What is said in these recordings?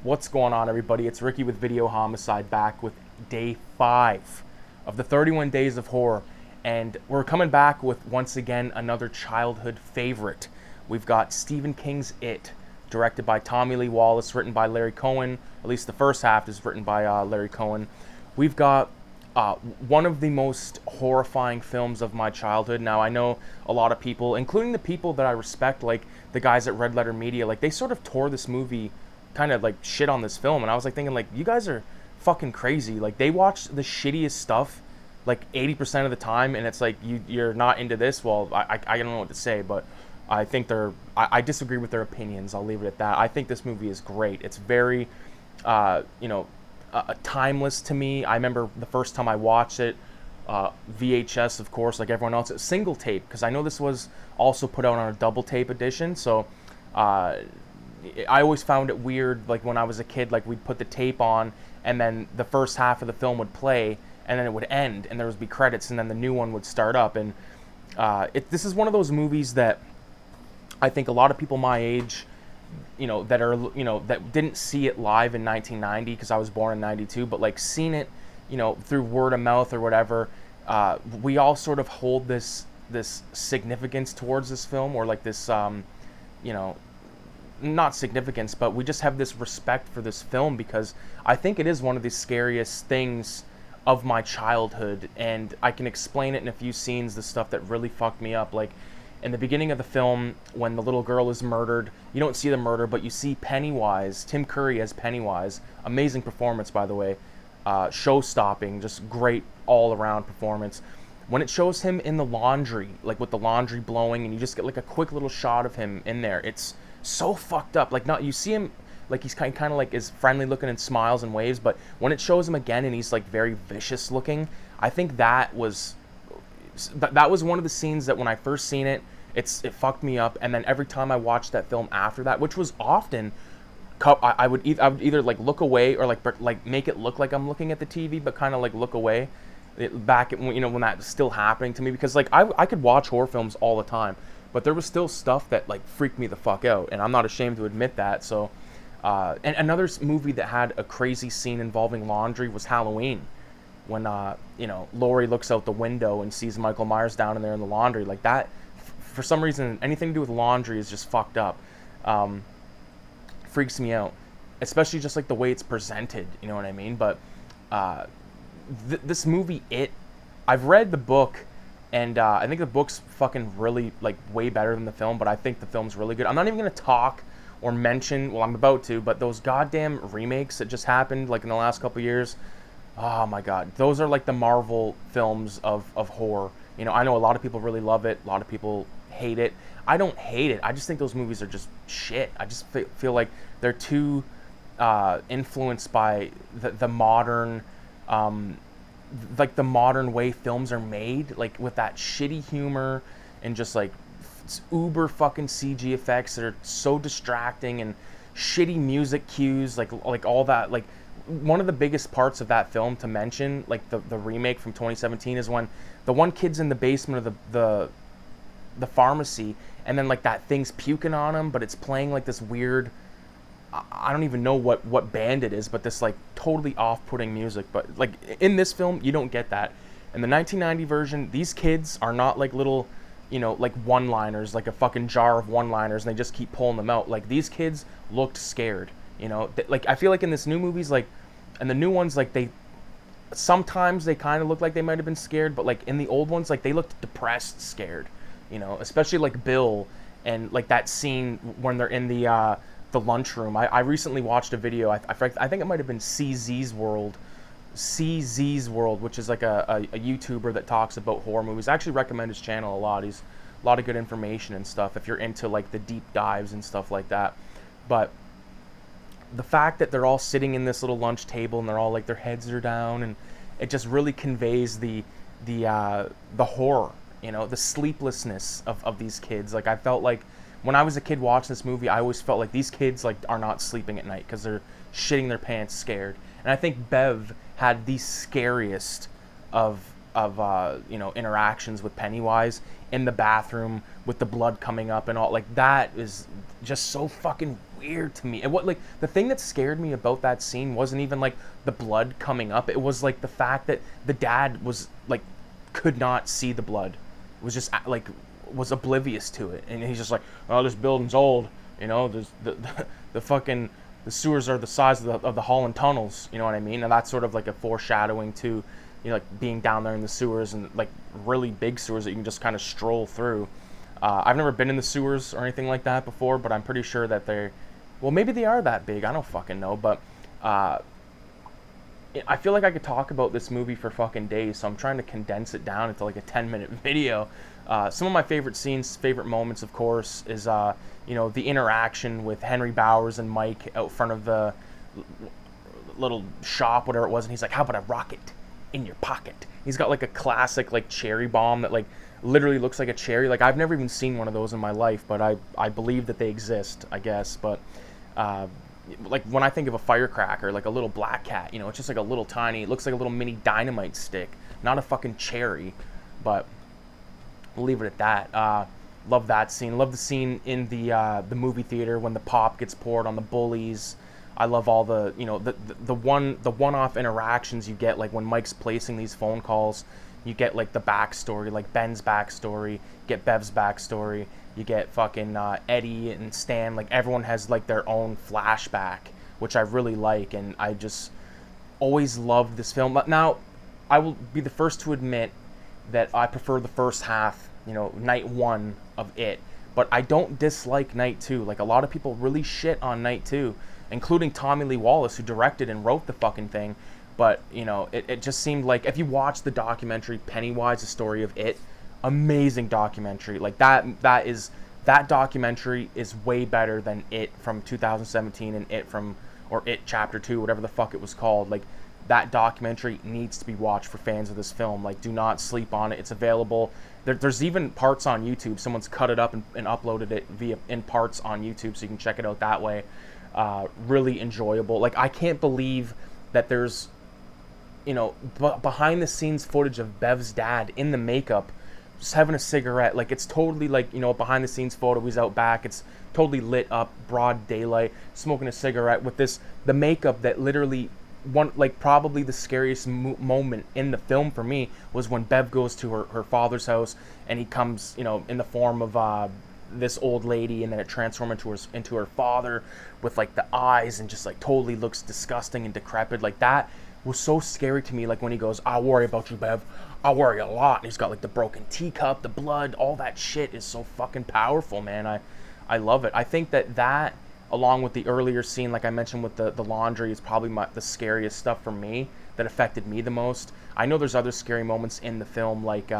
What's going on, everybody? It's Ricky with Videohomicide, back with day 5 of the 31 Days of Horror. And we're coming back with, once again, another childhood favorite. We've got Stephen King's It, directed by Tommy Lee Wallace, written by Larry Cohen. At least the first half is written by Larry Cohen. We've got one of the most horrifying films of my childhood. Now, I know a lot of people, including the people that I respect, like the guys at Red Letter Media, like they sort of tore this movie, kind of like shit on this film, and I was like thinking, like, you guys are fucking crazy. Like, they watch the shittiest stuff like 80% of the time, and it's like, you're not into this. Well, I don't know what to say, but I think I disagree with their opinions. I'll leave it at that. I think this movie is great. It's very timeless to me. I remember the first time I watched it, VHS, of course, like everyone else. It's single tape, because I know this was also put out on a double tape edition. So I always found it weird, like when I was a kid, like we'd put the tape on, and then the first half of the film would play, and then it would end, and there would be credits, and then the new one would start up. And this is one of those movies that I think a lot of people my age, that didn't see it live in 1990, because I was born in 92, but like seen it, through word of mouth or whatever. We all sort of hold this significance towards this film, or like this, not significance, but we just have this respect for this film, because I think it is one of the scariest things of my childhood, and I can explain it in a few scenes, the stuff that really fucked me up. Like, in the beginning of the film, when the little girl is murdered, you don't see the murder, but you see Pennywise, Tim Curry as Pennywise. Amazing performance, by the way. Show-stopping, just great all-around performance. When it shows him in the laundry, like with the laundry blowing, and you just get like a quick little shot of him in there, it's so fucked up. Like, not, you see him, like he's kind of like is friendly looking and smiles and waves, but when it shows him again and he's like very vicious looking, I think that was one of the scenes that when I first seen it, it fucked me up. And then every time I watched that film after that, which was often, I would either like look away, or like make it look like I'm looking at the TV, but kind of like look away. Back at, when that was still happening to me, because like I could watch horror films all the time, but there was still stuff that like freaked me the fuck out, and I'm not ashamed to admit that. So and another movie that had a crazy scene involving laundry was Halloween, when Laurie looks out the window and sees Michael Myers down in there in the laundry. Like that, for some reason, anything to do with laundry is just fucked up. Freaks me out, especially just like the way it's presented, you know what I mean? But this movie, I've read the book, and I think the book's fucking really like way better than the film, but I think the film's really good. I'm not even gonna talk or mention, well, I'm about to, but those goddamn remakes that just happened like in the last couple years, oh my god, those are like the Marvel films of horror. I know a lot of people really love it, a lot of people hate it. I don't hate it, I just think those movies are just shit. I just feel like they're too influenced by the modern, like the modern way films are made, like with that shitty humor and just like uber fucking CG effects that are so distracting, and shitty music cues, like all that. Like, one of the biggest parts of that film to mention, like the remake from 2017, is when the one kid's in the basement of the pharmacy, and then like that thing's puking on him, but it's playing like this weird, I don't even know what band it is, but this like totally off-putting music. But like in this film, you don't get that. In the 1990 version, these kids are not like little, like one-liners, like a fucking jar of one-liners, and they just keep pulling them out. Like, these kids looked scared, like I feel like in this new movies, like, and the new ones, like sometimes they kind of look like they might have been scared, but like in the old ones, like they looked depressed, scared, especially like Bill, and like that scene when they're in the lunchroom. I recently watched a video, I think it might have been CZ's World, which is like a YouTuber that talks about horror movies. I actually recommend his channel a lot. He's a lot of good information and stuff if you're into like the deep dives and stuff like that. But the fact that they're all sitting in this little lunch table, and they're all like, their heads are down, and it just really conveys the horror, the sleeplessness of these kids. Like, I felt like when I was a kid watching this movie, I always felt like these kids like are not sleeping at night because they're shitting their pants scared. And I think Bev had the scariest of interactions with Pennywise in the bathroom with the blood coming up and all. Like, that is just so fucking weird to me. And what, like, the thing that scared me about that scene wasn't even like the blood coming up. It was like the fact that the dad was like could not see the blood. Was just like was oblivious to it, and he's just like, oh, this building's old, you know, there's the fucking the sewers are the size of the Holland tunnels, you know what I mean? And that's sort of like a foreshadowing to, you know, like being down there in the sewers, and like really big sewers that you can just kind of stroll through. I've never been in the sewers or anything like that before, but I'm pretty sure that they're, well, maybe they are that big, I don't fucking know, but I feel like I could talk about this movie for fucking days, so I'm trying to condense it down into like a 10-minute video. Some of my favorite scenes, favorite moments, of course, is you know, the interaction with Henry Bowers and Mike out front of the little shop, whatever it was, and he's like, how about a rocket in your pocket? He's got like a classic like cherry bomb that like literally looks like a cherry. Like, I've never even seen one of those in my life, but I believe that they exist, I guess. But like when I think of a firecracker, like a little black cat, you know, it's just like a little tiny, it looks like a little mini dynamite stick, not a fucking cherry. But we'll leave it at that. Love that scene. Love the scene in the movie theater when the pop gets poured on the bullies. I love all the, you know, the one-off interactions you get, like when Mike's placing these phone calls. You get like the backstory, like Ben's backstory, you get Bev's backstory, you get fucking Eddie and Stan. Like, everyone has like their own flashback, which I really like, and I just always loved this film. But now, I will be the first to admit that I prefer the first half, you know, night one of it, but I don't dislike night two. Like, a lot of people really shit on night two, including Tommy Lee Wallace, who directed and wrote the fucking thing. But, you know, it just seemed like, if you watch the documentary Pennywise, the story of it, amazing documentary. Like, that documentary is way better than It from 2017 and It from, or It Chapter 2, whatever the fuck it was called. Like, that documentary needs to be watched for fans of this film. Like, do not sleep on it. It's available. There's even parts on YouTube. Someone's cut it up and uploaded it in parts on YouTube, so you can check it out that way. Really enjoyable. Like, I can't believe that there's, you know, behind the scenes footage of Bev's dad in the makeup, just having a cigarette. Like, it's totally like, you know, behind the scenes photo. He's out back. It's totally lit up, broad daylight, smoking a cigarette with the makeup that literally, one, like, probably the scariest moment in the film for me was when Bev goes to her father's house, and he comes, you know, in the form of this old lady, and then it transforms into her father with like the eyes, and just like totally looks disgusting and decrepit. Like, that was so scary to me. Like, when he goes, I'll worry about you, Bev, I'll worry a lot, and he's got like the broken teacup, the blood, all that shit is so fucking powerful, man. I love it. I think that along with the earlier scene, like I mentioned with the laundry, is probably the scariest stuff for me, that affected me the most. I know there's other scary moments in the film, like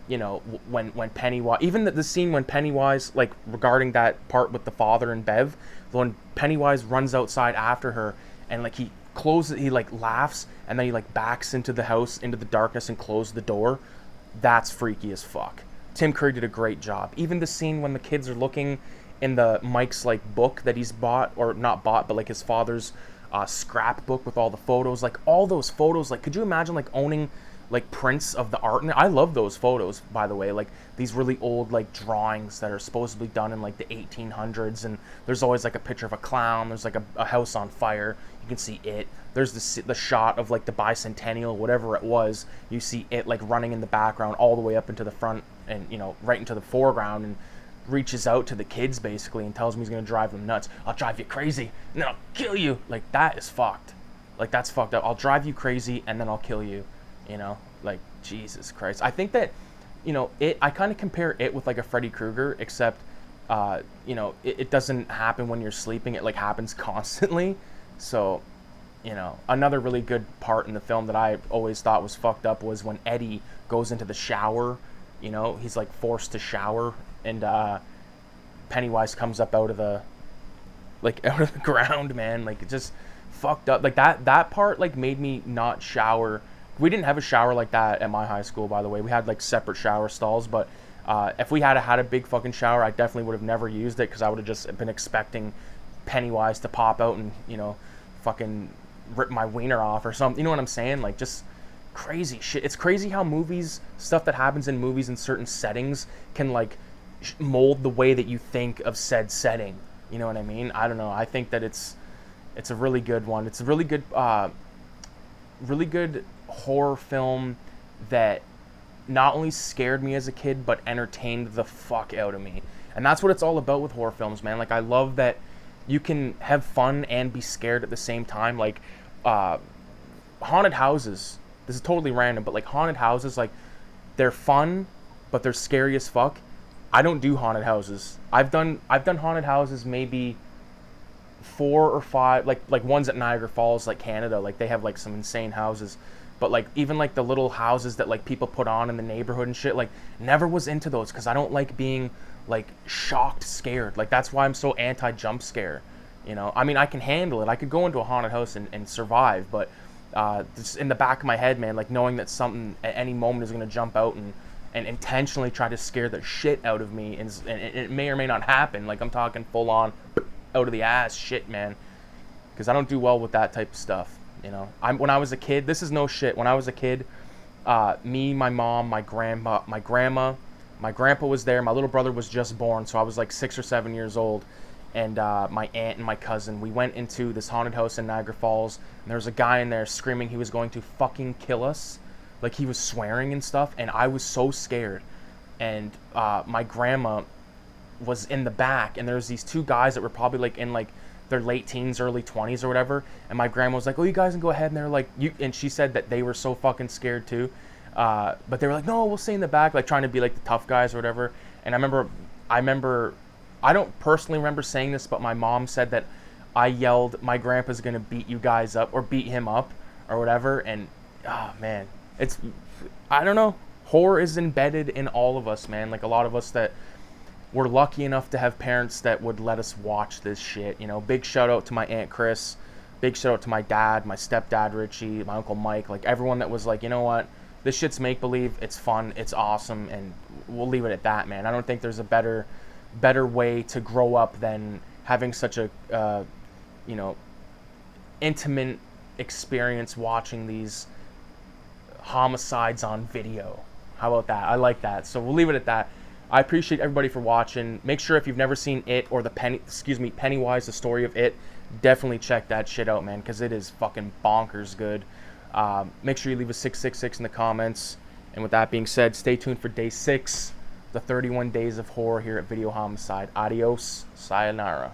you know, when Pennywise, even the scene when Pennywise, like, regarding that part with the father and Bev, when Pennywise runs outside after her, and like he like laughs, and then he like backs into the house, into the darkness, and closes the door. That's freaky as fuck. Tim Curry did a great job. Even the scene when the kids are looking in the Mike's like book that he's bought, or not bought, but like his father's scrapbook with all the photos, like all those photos, like, could you imagine like owning like prints of the art? And I love those photos, by the way, like these really old like drawings that are supposedly done in like the 1800s, and there's always like a picture of a clown, there's like a house on fire, you can see it, there's the shot of like the bicentennial, whatever it was, you see it like running in the background all the way up into the front, and, you know, right into the foreground, and reaches out to the kids basically and tells them he's gonna drive them nuts. I'll drive you crazy and then I'll kill you. Like, that is fucked. Like, that's fucked up. I'll drive you crazy and then I'll kill you. You know, like, Jesus Christ. I think that, you know, I kind of compare it with like a Freddy Krueger, except, you know, it doesn't happen when you're sleeping. It like happens constantly. So, you know, another really good part in the film that I always thought was fucked up was when Eddie goes into the shower. You know, he's like forced to shower, and Pennywise comes up out of the ground, man. Like, it just fucked up. Like, that part like made me not shower. We didn't have a shower like that at my high school, by the way. We had like separate shower stalls, but if we had a big fucking shower, I definitely would have never used it, because I would have just been expecting Pennywise to pop out and, you know, fucking rip my wiener off or something. You know what I'm saying? Like, just crazy shit. It's crazy how stuff that happens in movies in certain settings can like mold the way that you think of said setting. You know what I mean? I don't know. I think that it's a really good one. It's a really good horror film that not only scared me as a kid but entertained the fuck out of me. And that's what it's all about with horror films, man. Like, I love that you can have fun and be scared at the same time. Like, haunted houses. This is totally random, but like haunted houses, like, they're fun, but they're scary as fuck. I don't do haunted houses. I've done haunted houses maybe 4 or 5, like ones at Niagara Falls, like Canada. Like, they have like some insane houses. But like, even like the little houses that like people put on in the neighborhood and shit, like, never was into those because I don't like being like shocked, scared. Like, that's why I'm so anti jump scare. You know, I mean, I can handle it. I could go into a haunted house and survive, but just in the back of my head, man, like knowing that something at any moment is gonna jump out and intentionally try to scare the shit out of me, and it may or may not happen. Like, I'm talking full on out of the ass shit, man, because I don't do well with that type of stuff. You know, when I was a kid, this is no shit. When I was a kid, me, my mom, my grandma, my grandpa was there. My little brother was just born, so I was like 6 or 7 years old. And my aunt and my cousin, we went into this haunted house in Niagara Falls, and there was a guy in there screaming he was going to fucking kill us. Like, he was swearing and stuff, and I was so scared. And my grandma was in the back, and there was these two guys that were probably like in like their late teens, early 20s or whatever. And my grandma was like, "Oh, you guys can go ahead." And they're like, "You," and she said that they were so fucking scared too. But they were like, "No, we'll stay in the back," like trying to be like the tough guys or whatever. And I remember, I don't personally remember saying this, but my mom said that I yelled, "My grandpa's gonna beat you guys up," or beat him up or whatever. And oh man, I don't know. Horror is embedded in all of us, man. Like, a lot of us that we're lucky enough to have parents that would let us watch this shit. You know, big shout out to my Aunt Chris, big shout out to my dad, my stepdad Richie, my Uncle Mike, like everyone that was like, you know what, this shit's make believe, it's fun, it's awesome, and we'll leave it at that, man. I don't think there's a better way to grow up than having such a you know, intimate experience watching these homicides on video. How about that? I like that. So we'll leave it at that. I appreciate everybody for watching. Make sure if you've never seen It or Pennywise, the story of It, definitely check that shit out, man, because it is fucking bonkers good. Make sure you leave a 666 in the comments. And with that being said, stay tuned for day 6, the 31 days of horror here at Video Homicide. Adios, sayonara.